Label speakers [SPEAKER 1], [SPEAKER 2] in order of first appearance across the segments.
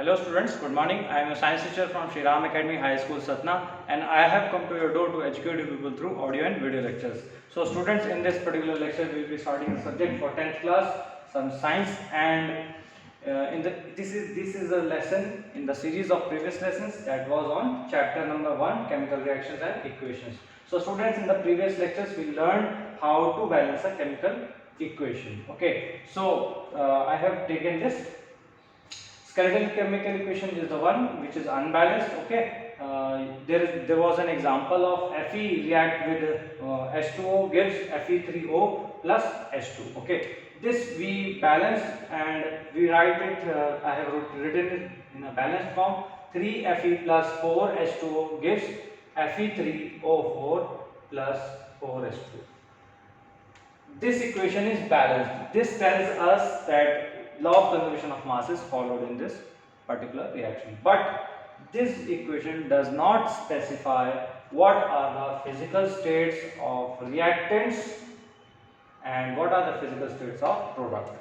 [SPEAKER 1] Hello students, good morning. I am a science teacher from Shri Ram Academy High School Satna, and I have come to your door to educate you people through audio and video lectures. So students, in this particular lecture we will be starting the subject for 10th class, some science, and this is a lesson in the series of previous lessons that was on chapter number 1, chemical reactions and equations. So students, in the previous lectures we learned how to balance a chemical equation. Okay, so I have taken this. Skeletal chemical equation is the one which is unbalanced. Okay, there was an example of Fe react with H2O gives Fe3O plus H2. Okay, this we balanced and we write it. I have written it in a balanced form. 3Fe plus 4H2O gives Fe3O4 plus 4H2. This equation is balanced. This tells us that law of conservation of mass is followed in this particular reaction. But this equation does not specify what are the physical states of reactants and what are the physical states of product.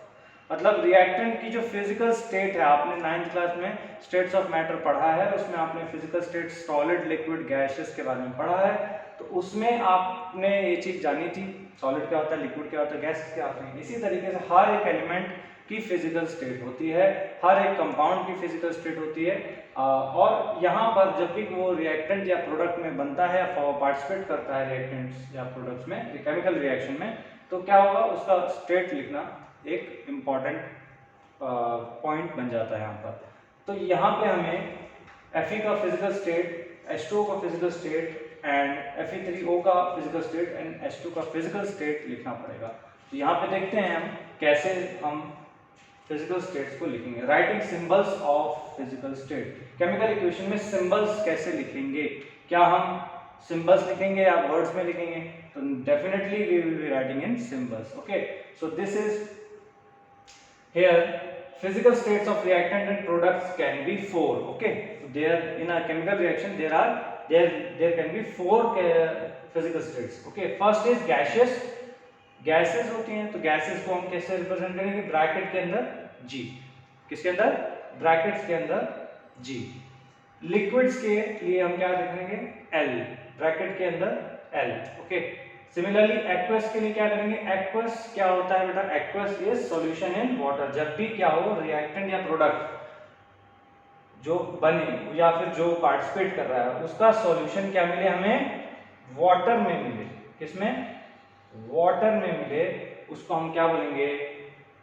[SPEAKER 1] मतलब reactant की जो physical state है, आपने 9th class में states of matter पढ़ा है, उसमें आपने physical state solid, liquid, gases के बारे में पढ़ा है, तो उसमें आपने ये चीज जानी थी सॉलिड क्या होता है, लिक्विड क्या होता है, गैसेस क्या होते हैं। इसी तरीके से हर एक एलिमेंट की फिजिकल स्टेट होती है, हर एक कंपाउंड की फिजिकल स्टेट होती है, और यहाँ पर जब भी वो रिएक्टेंट या प्रोडक्ट में बनता है, पार्टिसिपेट करता है रिएक्टेंट्स या प्रोडक्ट्स में, केमिकल रिएक्शन में, तो क्या होगा, उसका स्टेट लिखना एक इम्पॉर्टेंट पॉइंट बन जाता है यहाँ पर। तो यहाँ पे हमें Fe का फिजिकल स्टेट, H2O का फिजिकल स्टेट एंड Fe3O का फिजिकल स्टेट एंड H2 का फिजिकल स्टेट लिखना पड़ेगा। तो यहाँ पे देखते हैं हम कैसे हम फिजिकल स्टेट्स को लिखेंगे। Writing symbols of physical state, chemical equation में सिंबल्स कैसे लिखेंगे, क्या हम सिंबल्स लिखेंगे या वर्ड्स में लिखेंगे? तो definitely we will be writing in symbols. Okay, so this is here physical states of reactant and products can be 4. Okay, so there in a chemical reaction there can be 4 physical states. Okay, first is gaseous. gases होती हैं, तो gases को हम कैसे represent करेंगे? Bracket के अंदर G, किसके अंदर? ब्रैकेट्स के अंदर G। लिक्विड्स के लिए हम क्या लिखेंगे? L, ब्रैकेट के अंदर L। ओके, सिमिलरली एक्वस के लिए क्या करेंगे? एक्वस क्या होता है बेटा? Aqueous is solution in water. जब भी क्या हो, रिएक्टेंट या प्रोडक्ट जो बने या फिर जो पार्टिसिपेट कर रहा है उसका सॉल्यूशन क्या मिले हमें? वाटर में मिले। किसमें? वाटर में मिले, उसको हम क्या बोलेंगे?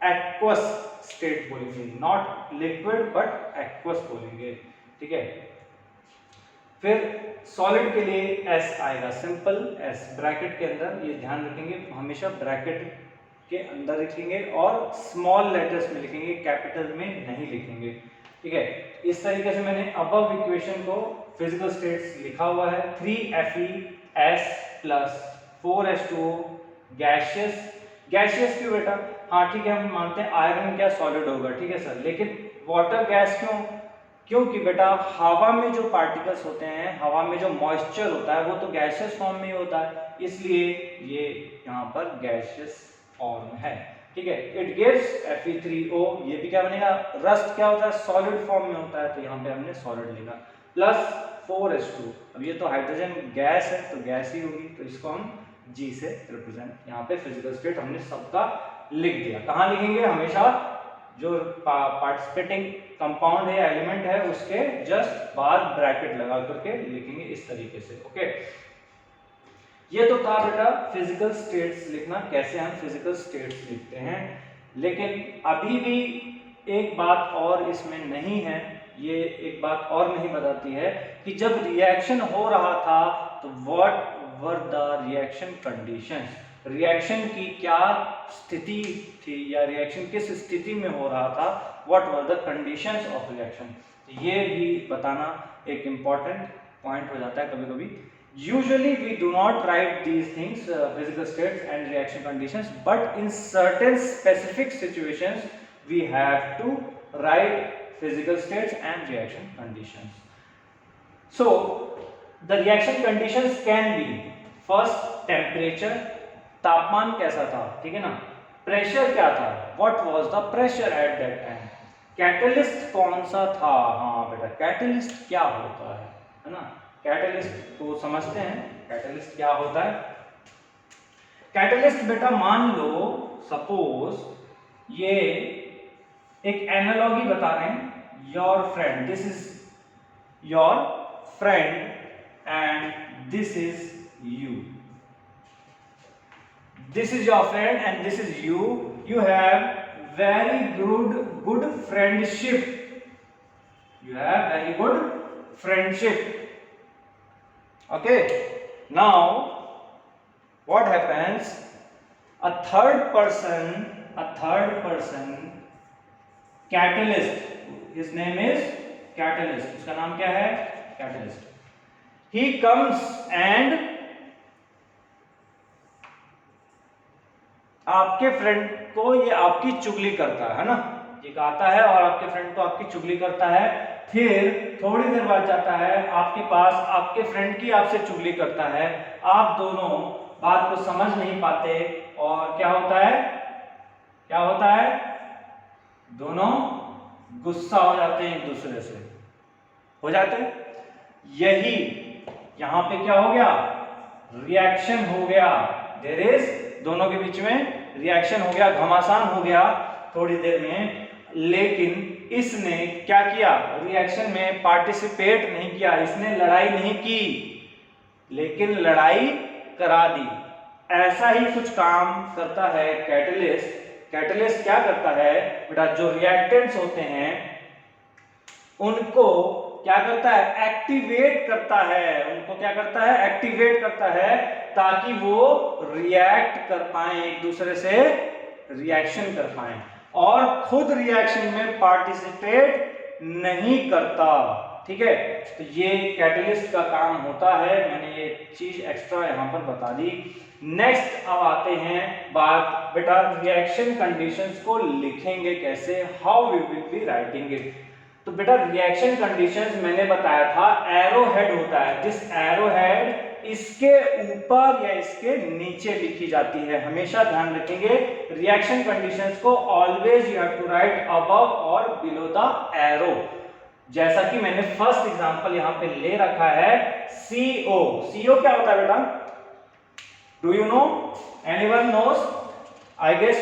[SPEAKER 1] एक्वस स्टेट बोलेंगे, नॉट लिक्विड बट एक्वस बोलेंगे। ठीक है, फिर सॉलिड के लिए S आएगा, सिंपल S ब्रैकेट के अंदर। ये ध्यान रखेंगे, हमेशा ब्रैकेट के अंदर लिखेंगे और स्मॉल लेटर्स में लिखेंगे, कैपिटल में नहीं लिखेंगे। ठीक है, इस तरीके से मैंने अबव इक्वेशन को फिजिकल स्टेट्स लिखा हुआ है। 3Fe plus 4H2O gaseous. Gaseous क्यों बेटा? हाँ ठीक है, हम मानते हैं आयरन क्या सॉलिड होगा, ठीक है सर, लेकिन वाटर गैस क्यों? क्योंकि बेटा हवा में जो पार्टिकल्स होते हैं, हवा में जो मॉइस्चर होता है वो तो गैसियस फॉर्म में ही होता है, इसलिए ये यहाँ पर गैसियस फॉर्म है। ठीक है, इट गिव्स Fe3O, ये भी क्या बनेगा? रस्ट क्या होता है? सॉलिड फॉर्म में होता है, तो यहाँ पे हमने सॉलिड लिखा, प्लस 4H2। अब ये तो हाइड्रोजन गैस है तो गैस ही होगी, तो इसको हम G से रिप्रेजेंट, यहाँ पे फिजिकल स्टेट हमने सबका लिख दिया। कहाँ लिखेंगे? हमेशा जो पार्टिसिपेटिंग कंपाउंड है, एलिमेंट है, उसके जस्ट बाद ब्रैकेट लगा करके लिखेंगे इस तरीके से। ओके, ये तो था बेटा फिजिकल स्टेट्स लिखना, कैसे हम फिजिकल स्टेट्स लिखते हैं। लेकिन अभी भी एक बात और इसमें नहीं है, ये एक बात और नहीं बताती है कि जब रिएक्शन हो रहा था तो what were the reaction conditions, reaction की क्या स्थिति थी या रिएक्शन किस स्थिति में हो रहा था, what were the conditions of reaction, ये भी बताना एक इम्पॉर्टेंट पॉइंट हो जाता है कभी कभी। Usually we do not write these things, physical states and reaction conditions, but in certain specific situations we have to write physical states and reaction conditions. So the reaction conditions can be first temperature, तापमान कैसा था, ठीक है ना, pressure क्या था, what was the pressure at that time, catalyst कौन सा था? हाँ बेटा, कैटलिस्ट क्या होता है ना? कैटलिस्ट को समझते हैं, कैटलिस्ट क्या होता है। कैटलिस्ट बेटा मान लो, सपोज ये एक एनालॉजी बता रहे हैं, your friend, this is your friend and this is you, this is your friend and this is you. You have very good friendship. You have very good friendship. Okay, now what happens? A third person catalyst, his name is catalyst, उसका नाम क्या है? Catalyst. He comes and आपके friend को ये आपकी चुगली करता है ना, ये आता है और आपके फ्रेंड को आपकी चुगली करता है। फिर थोड़ी देर बाद जाता है आपके पास, आपके फ्रेंड की आपसे चुगली करता है, आप दोनों बात को समझ नहीं पाते और क्या होता है, दोनों गुस्सा हो जाते हैं, एक दूसरे से हो जाते हैं। यही यहाँ पे क्या हो गया? रिएक्शन हो गया। देयर इज, दोनों के बीच में रिएक्शन हो गया, घमासान हो गया थोड़ी देर में। लेकिन इसने क्या किया? रिएक्शन में पार्टिसिपेट नहीं किया, इसने लड़ाई नहीं की, लेकिन लड़ाई करा दी। ऐसा ही कुछ काम करता है कैटलिस्ट। कैटलिस्ट क्या करता है बेटा? जो रिएक्टेंट्स होते हैं उनको क्या करता है? एक्टिवेट करता है। उनको क्या करता है? एक्टिवेट करता है, ताकि वो रिएक्ट कर पाए, एक दूसरे से रिएक्शन कर पाए, और खुद रिएक्शन में पार्टिसिपेट नहीं करता। ठीक है, तो ये कैटलिस्ट का काम होता है। मैंने ये चीज एक्स्ट्रा यहाँ पर बता दी। नेक्स्ट अब आते हैं बात बेटा, रिएक्शन कंडीशंस को लिखेंगे कैसे, how we will be writing it. तो बेटा रिएक्शन कंडीशंस मैंने बताया था, एरो हेड होता है, दिस एरो हेड इसके ऊपर या इसके नीचे लिखी जाती है। हमेशा ध्यान रखेंगे, रिएक्शन कंडीशंस को always you have to write above और बिलो द एरो। जैसा कि मैंने फर्स्ट एग्जांपल यहां पे ले रखा है, CO। CO क्या होता है बेटा? Do you know? Anyone nose? I guess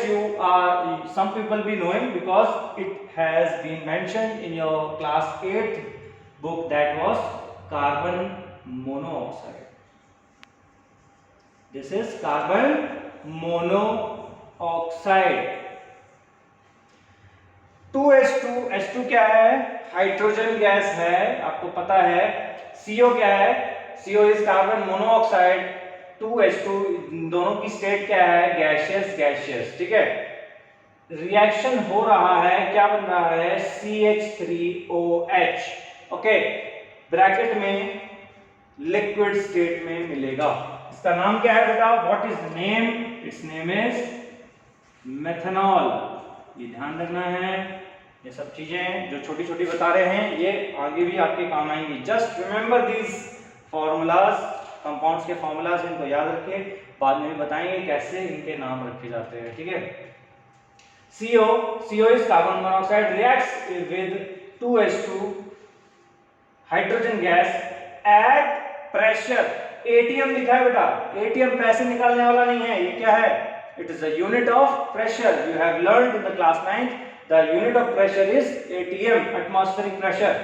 [SPEAKER 1] some people be knowing because it has been mentioned in your class 8th book, that was carbon monoxide. This is carbon monoxide. 2H2, H2 क्या है? Hydrogen gas है, आपको पता है। CO क्या है? CO is carbon monoxide। 2H2, दोनों की स्टेट क्या है? गैसियस। ठीक है, रिएक्शन हो रहा है, क्या बन रहा है? CH3OH। ओके, ब्रैकेट में लिक्विड स्टेट में मिलेगा। इसका नाम क्या है बेटा? What is the name? It's name is methanol. ये ध्यान रखना है, ये सब चीजें जो छोटी छोटी बता रहे हैं ये आगे भी आपके काम आएंगी। Just remember these formulas, compounds के फॉर्मूलाज, इनको याद रखिए, बाद में भी बताएंगे कैसे इनके नाम रखे जाते हैं। ठीक है, CO is carbon monoxide, reacts with 2H2 hydrogen gas at pressure। ATM लिखा है बेटा, ATM पैसे निकालने वाला नहीं है, ये क्या है? It is a unit of pressure. You have learned in the class 9th, the unit of pressure is ATM, atmospheric pressure।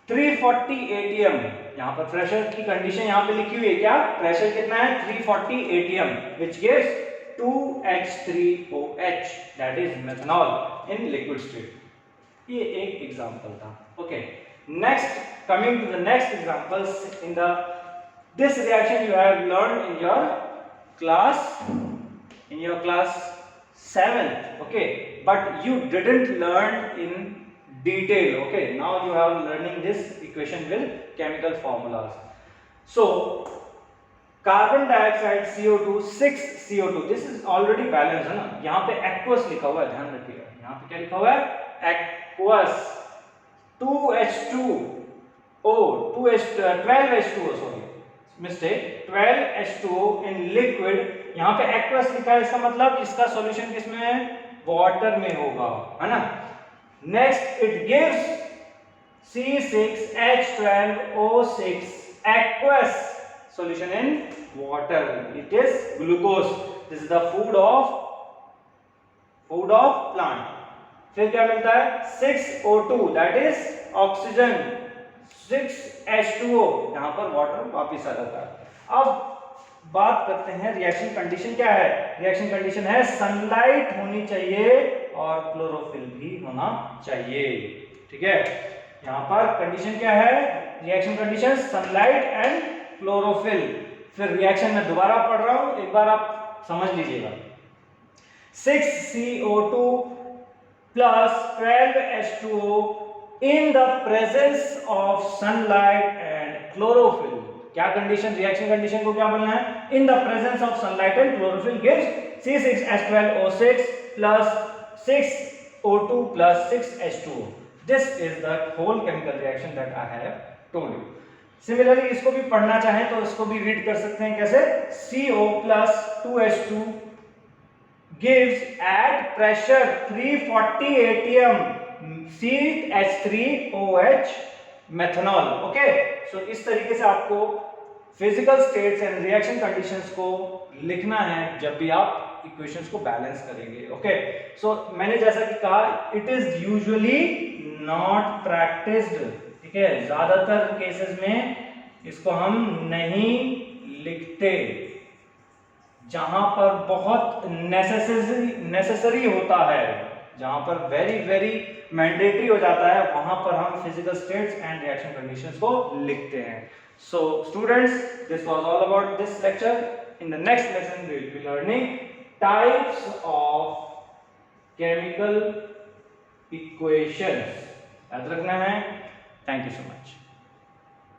[SPEAKER 1] 340 ATM, यहाँ पर प्रेशर की कंडीशन यहाँ पे लिखी हुई है, क्या प्रेशर कितना है? 340 ATM, which gives 2H3OH, that is methanol in liquid state। ये एक एग्जांपल था। Okay, next, coming to the next examples in this reaction you have learned in your class 7th, okay, but you didn't learn in detail. Okay, now you are learning this equation with chemical formulas. So carbon dioxide CO2 6 CO2, this is already balanced है ना। यहाँ पे aqueous लिखा हुआ है, ध्यान रखिएगा, यहाँ पे क्या लिखा हुआ है? aqueous। 12H2O, sorry mistake, 12H2O in liquid, यहाँ पे aqueous लिखा है, इसका मतलब इसका सॉल्यूशन किसमें है? वाटर में होगा, है ना। Next, it gives C6H12O6 aqueous solution in water. It is glucose. This is the food of plant. फिर क्या मिलता है 6O2 that is oxygen, 6H2O यहाँ पर वाटर वापिस आ जाता है. अब बात करते हैं रिएक्शन कंडीशन क्या है. रिएक्शन कंडीशन है सनलाइट होनी चाहिए और क्लोरोफिल भी होना चाहिए. ठीक है, यहाँ पर कंडीशन क्या है, reaction condition sunlight and chlorophyll. फिर रिएक्शन में दोबारा पढ़ रहा हूं, एक बार आप समझ लीजिएगा. 6CO2 plus 12H2O in the presence of sunlight and chlorophyll. क्या कंडीशन, रिएक्शन कंडीशन को क्या बोलना है, in the presence of sunlight and chlorophyll gives C6H12O6 plus 6O2 plus 6H2O. This is the whole chemical reaction that I have told you. Similarly, इसको भी पढ़ना चाहें तो इसको भी रीड कर सकते हैं. कैसे, CO plus 2H2 gives at pressure 340 atm CH3OH methanol. Okay, so इस तरीके से आपको physical states and reaction conditions को लिखना है जब भी आप इक्वेशंस को बैलेंस करेंगे. ओके, सो मैंने जैसा कि कहा, it is usually not practised. ठीक है, ज्यादातर केसेस में इसको हम नहीं लिखते. जहां पर बहुत नेसेसरी होता है, जहां पर वेरी वेरी मैंडेटरी हो जाता है, वहां पर हम physical states and reaction conditions को लिखते हैं. So students, this was all about this lecture. In the next lesson we will be learning types of chemical equations. याद रखना है. Thank you so much.